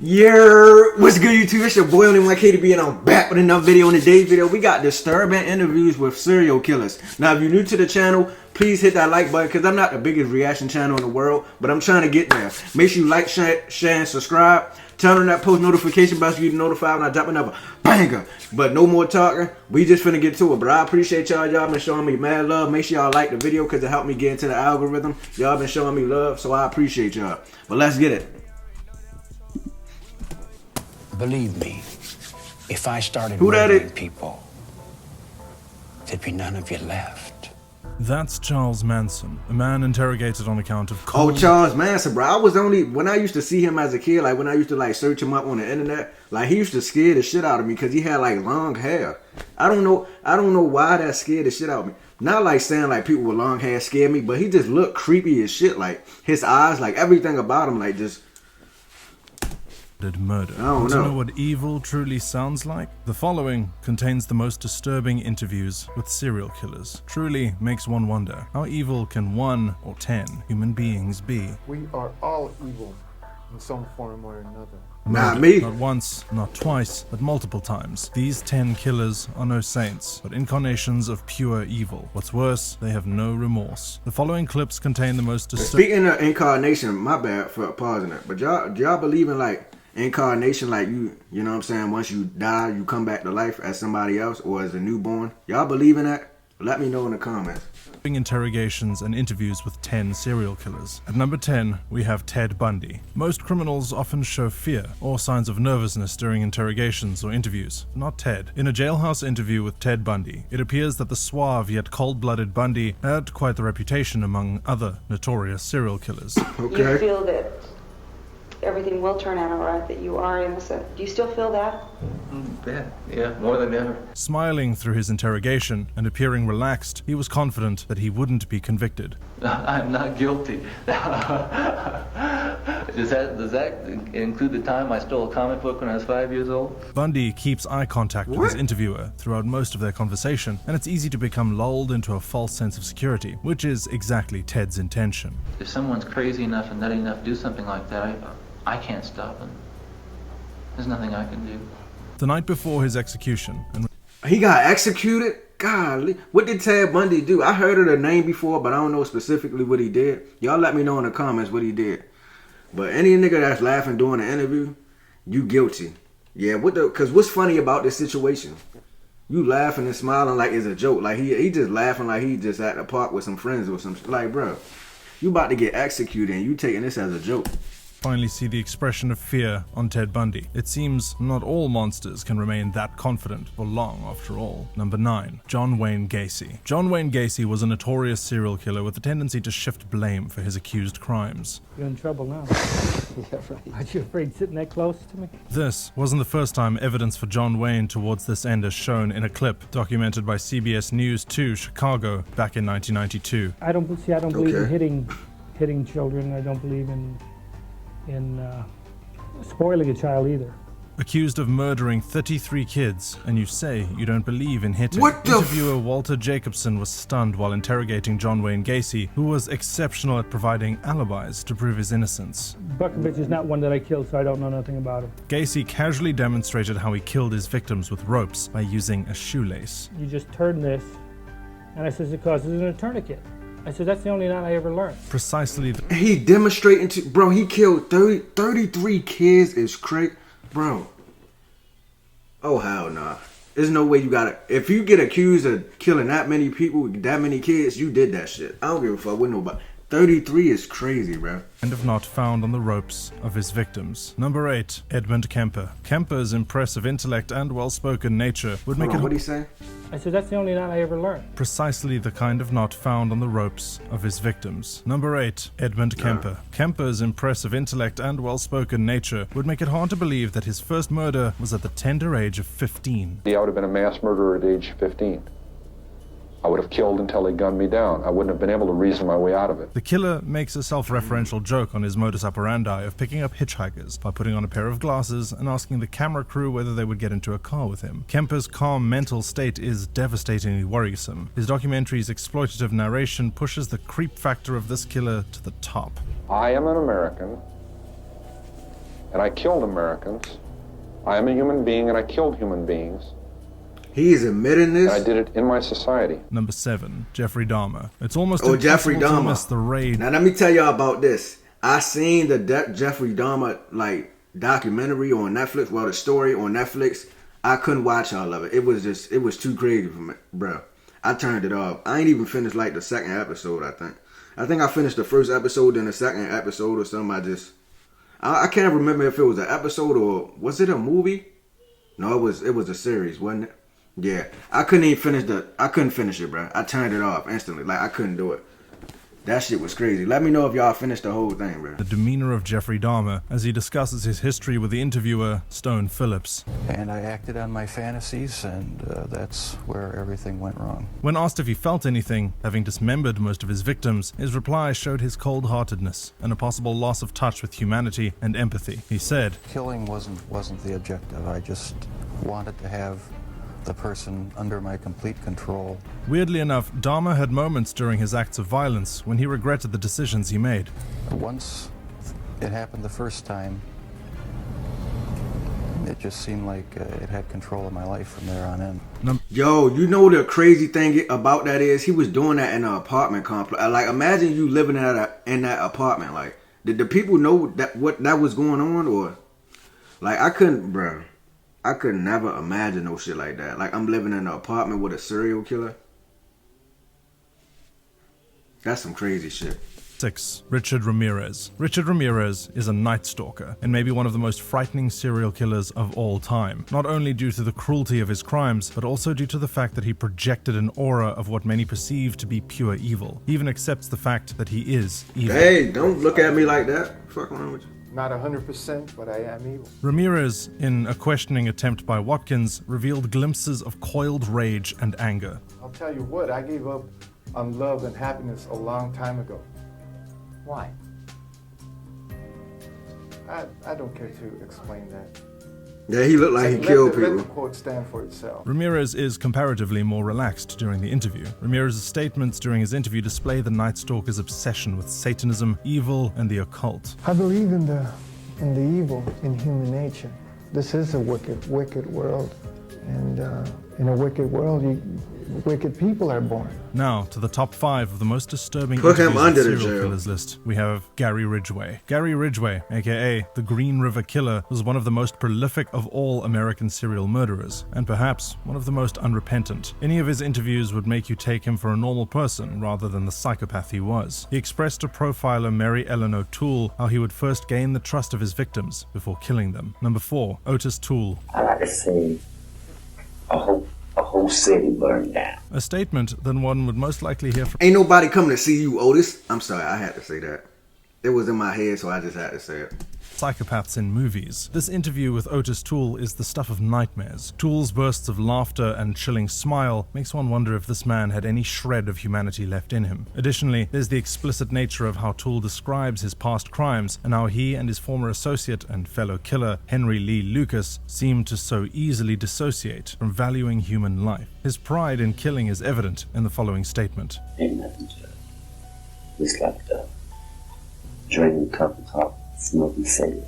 Yeah, what's good, YouTube? It's your boy Only One KDB, and I'm back with another video. In today's video, we got disturbing interviews with serial killers. Now, if you're new to the channel, please hit that like button because I'm not the biggest reaction channel in the world, but I'm trying to get there. Make sure you like, share, and subscribe. Turn on that post notification bell so you get notified when I drop another banger. But no more talking. We just finna get to it. But I appreciate y'all. Y'all been showing me mad love. Make sure y'all like the video because it helped me get into the algorithm. Y'all been showing me love, so I appreciate y'all. But let's get it. Believe me, if I started murdering people, there'd be none of you left. That's Charles Manson, a man interrogated on account of cold. Oh, Charles Manson, bro. When I used to see him as a kid, like when I used to like search him up on the internet, like he used to scare the shit out of me because he had like long hair. I don't know why that scared the shit out of me. Not like saying like people with long hair scare me, but he just looked creepy as shit. Like his eyes, like everything about him, like just murder. I don't know. To know what evil truly sounds like? The following contains the most disturbing interviews with serial killers. Truly makes one wonder, how evil can 1 or 10 human beings be? We are all evil in some form or another. Not me. Not once, not twice, but multiple times. These 10 killers are no saints, but incarnations of pure evil. What's worse, they have no remorse. The following clips contain the most disturbing... Speaking of incarnation, my bad for pausing that, but y'all believe in like incarnation, like you know what I'm saying, once you die you come back to life as somebody else or as a newborn? Y'all believe in that? Let me know in the comments. Interrogations and interviews with 10 serial killers. At number 10, we have Ted Bundy. Most criminals often show fear or signs of nervousness during interrogations or interviews. Not Ted. In a jailhouse interview with Ted Bundy, it appears that the suave yet cold-blooded Bundy had quite the reputation among other notorious serial killers. Okay. You feel that everything will turn out all right, that you are innocent. Do you still feel that? Yeah, more than ever. Smiling through his interrogation and appearing relaxed, he was confident that he wouldn't be convicted. I'm not guilty. Does that include the time I stole a comic book when I was 5 years old? Bundy keeps eye contact with his interviewer throughout most of their conversation, and it's easy to become lulled into a false sense of security, which is exactly Ted's intention. If someone's crazy enough and nutty enough to do something like that, I can't stop them. There's nothing I can do. The night before his execution, and he got executed? Golly. What did Ted Bundy do? I heard of the name before, but I don't know specifically what he did. Y'all let me know in the comments what he did. But any nigga that's laughing during the interview, you guilty. Yeah, cause what's funny about this situation? You laughing and smiling like it's a joke. Like he just laughing like he just at the park with some friends or some like, bro, you about to get executed and you taking this as a joke. Finally see the expression of fear on Ted Bundy. It seems not all monsters can remain that confident for long after all. Number 9. John Wayne Gacy. John Wayne Gacy was a notorious serial killer with a tendency to shift blame for his accused crimes. You're in trouble now. Yeah, right. Aren't you afraid sitting that close to me? This wasn't the first time evidence for John Wayne towards this end is shown in a clip documented by CBS News 2 Chicago back in 1992. I don't believe in hitting children. I don't believe in spoiling a child either. Accused of murdering 33 kids, and you say you don't believe in hitting. What the Interviewer Walter Jacobson was stunned while interrogating John Wayne Gacy, who was exceptional at providing alibis to prove his innocence. Buckovich is not one that I killed, so I don't know nothing about him. Gacy casually demonstrated how he killed his victims with ropes by using a shoelace. You just turn this, and I says it causes a tourniquet. I said, that's the only knot I ever learned. Precisely. He demonstrating to, bro, he killed 33 kids is crazy. Bro. Oh, hell nah. There's no way you gotta, if you get accused of killing that many people, that many kids, you did that shit. I don't give a fuck with nobody. 33 is crazy, bro. And of not found on the ropes of his victims. Number 8, Edmund Kemper. Kemper's impressive intellect and well-spoken nature would make it... What'd he say? I said, that's the only knot I ever learned. Precisely the kind of knot found on the ropes of his victims. Number 8, Edmund Kemper. Kemper's impressive intellect and well-spoken nature would make it hard to believe that his first murder was at the tender age of 15. I would have been a mass murderer at age 15. I would have killed until they gunned me down. I wouldn't have been able to reason my way out of it. The killer makes a self-referential joke on his modus operandi of picking up hitchhikers by putting on a pair of glasses and asking the camera crew whether they would get into a car with him. Kemper's calm mental state is devastatingly worrisome. His documentary's exploitative narration pushes the creep factor of this killer to the top. I am an American and I killed Americans. I am a human being, and I killed human beings. He is admitting this? And I did it in my society. Number 7, Jeffrey Dahmer. It's almost Jeffrey impossible to Dahmer. miss the raid. Now let me tell y'all about this. I seen the Jeffrey Dahmer like documentary on Netflix. Well, the story on Netflix. I couldn't watch all of it. It was too crazy for me, bro. I turned it off. I ain't even finished like the second episode. I think I finished the first episode, then the second episode or something. I can't remember if it was an episode or was it a movie? No, it was a series, wasn't it? Yeah, I couldn't finish it, bro. I turned it off instantly. Like, I couldn't do it. That shit was crazy. Let me know if y'all finished the whole thing, bro. The demeanor of Jeffrey Dahmer as he discusses his history with the interviewer, Stone Phillips. And I acted on my fantasies, and that's where everything went wrong. When asked if he felt anything, having dismembered most of his victims, his reply showed his cold-heartedness and a possible loss of touch with humanity and empathy. He said, Killing wasn't the objective. I just wanted to have the person under my complete control. Weirdly enough, Dahmer had moments during his acts of violence when he regretted the decisions he made. Once it happened the first time, it just seemed like it had control of my life from there on in. Yo, you know the crazy thing about that is he was doing that in an apartment complex. Like, imagine you living in that apartment. Like, did the people know what that was going on, or like I could never imagine no shit like that. Like, I'm living in an apartment with a serial killer. That's some crazy shit. 6. Richard Ramirez. Richard Ramirez is a night stalker and maybe one of the most frightening serial killers of all time. Not only due to the cruelty of his crimes, but also due to the fact that he projected an aura of what many perceive to be pure evil. He even accepts the fact that he is evil. Hey, don't look at me like that. Fuck wrong with you? Not 100%, but I am evil. Ramirez, in a questioning attempt by Watkins, revealed glimpses of coiled rage and anger. I'll tell you what, I gave up on love and happiness a long time ago. Why? I don't care to explain that. Yeah, he looked like he killed people. Let the quote stand for itself. Ramirez is comparatively more relaxed during the interview. Ramirez's statements during his interview display the Night Stalker's obsession with Satanism, evil, and the occult. I believe in the evil in human nature. This is a wicked world, and in a wicked world, wicked people are born. Now, to the top 5 of the most disturbing Put him interviews under on the serial jail. killers list, we have Gary Ridgway. Gary Ridgway, aka the Green River Killer, was one of the most prolific of all American serial murderers, and perhaps one of the most unrepentant. Any of his interviews would make you take him for a normal person rather than the psychopath he was. He expressed to profiler Mary Ellen O'Toole how he would first gain the trust of his victims before killing them. Number 4, Otis Toole. I like to say a whole city burned down. A statement that one would most likely hear from... Ain't nobody coming to see you, Otis. I'm sorry, I had to say that. It was in my head, so I just had to say it. Psychopaths in movies. This interview with Otis Toole is the stuff of nightmares. Toole's bursts of laughter and chilling smile makes one wonder if this man had any shred of humanity left in him. Additionally, there's the explicit nature of how Toole describes his past crimes and how he and his former associate and fellow killer, Henry Lee Lucas, seem to so easily dissociate from valuing human life. His pride in killing is evident in the following statement. Ain't nothing to it. It's like drinking a cup of coffee, smoking cigarette.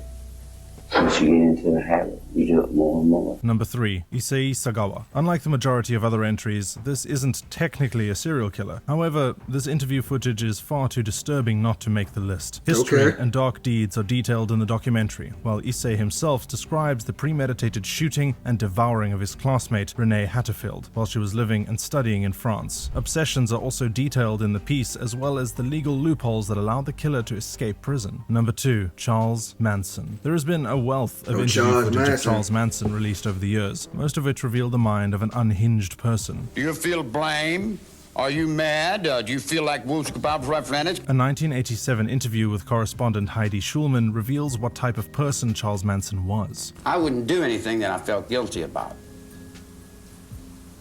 Once you get into the habit, you do it more and more. Number 3, Issei Sagawa. Unlike the majority of other entries, this isn't technically a serial killer. However, this interview footage is far too disturbing not to make the list. History and dark deeds are detailed in the documentary, while Issei himself describes the premeditated shooting and devouring of his classmate, Renee Hatterfield, while she was living and studying in France. Obsessions are also detailed in the piece, as well as the legal loopholes that allowed the killer to escape prison. Number 2, Charles Manson. There has been a wealth of interview footage of Charles Manson released over the years, most of which reveal the mind of an unhinged person. Do you feel blame? Are you mad? Do you feel like wolves could bounce right planet? A 1987 interview with correspondent Heidi Schulman reveals what type of person Charles Manson was. I wouldn't do anything that I felt guilty about.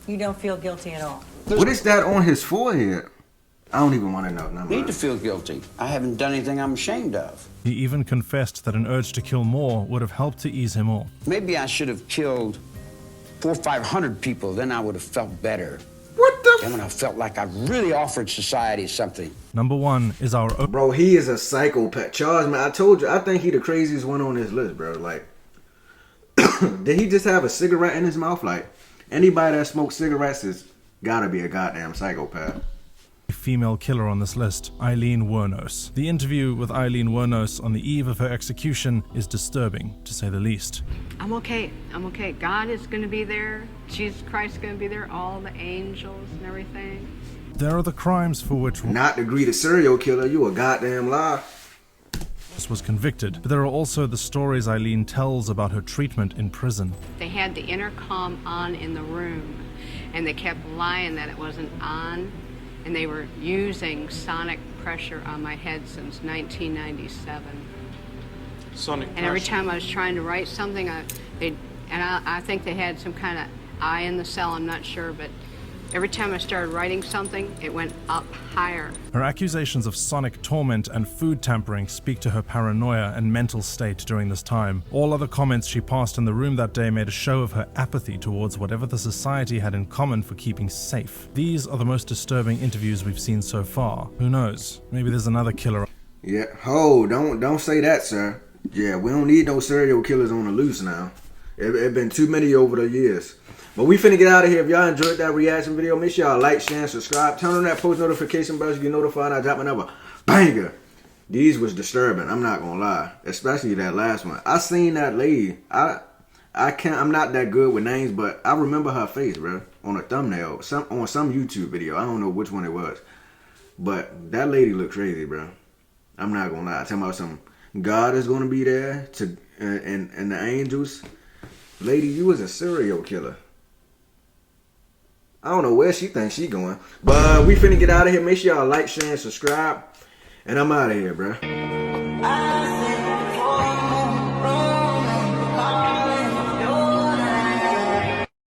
You don't feel guilty at all? What is that on his forehead? I don't even want to know. I need to feel guilty. I haven't done anything I'm ashamed of. He even confessed that an urge to kill more would have helped to ease him off. Maybe I should have killed 400 or 500 people, then I would have felt better. What the Then when I felt like I really offered society something. Number 1 is our own. Bro, he is a psychopath. Charles, man, I told you, I think he the craziest one on this list, bro. Like, did he just have a cigarette in his mouth? Like, anybody that smokes cigarettes has gotta be a goddamn psychopath. Female killer on this list, Aileen Wuornos. The interview with Aileen Wuornos on the eve of her execution is disturbing, to say the least. I'm okay. I'm okay. God is going to be there. Jesus Christ is going to be there. All the angels and everything. There are the crimes for which not to greet a serial killer. You a goddamn liar. Was convicted, but there are also the stories Aileen tells about her treatment in prison. They had the intercom on in the room, and they kept lying that it wasn't on. And they were using sonic pressure on my head since 1997. Sonic pressure. And every time I was trying to write something, I think they had some kind of eye in the cell, I'm not sure, but every time I started writing something, it went up higher. Her accusations of sonic torment and food tampering speak to her paranoia and mental state during this time. All other comments she passed in the room that day made a show of her apathy towards whatever the society had in common for keeping safe. These are the most disturbing interviews we've seen so far. Who knows? Maybe there's another killer. Yeah, don't say that, sir. Yeah, we don't need no serial killers on the loose now. It been too many over the years. But we finna get out of here. If y'all enjoyed that reaction video, make sure y'all like, share, and subscribe. Turn on that post notification bell so you get notified I drop another banger. These was disturbing, I'm not gonna lie. Especially that last one. I seen that lady. I'm not that good with names, but I remember her face, bro. On a thumbnail. On some YouTube video. I don't know which one it was. But that lady looked crazy, bro. I'm not gonna lie. Talking about some God is gonna be there to and the angels. Lady, you was a serial killer. I don't know where she thinks she going. But we finna get out of here. Make sure y'all like, share, and subscribe. And I'm out of here, bro.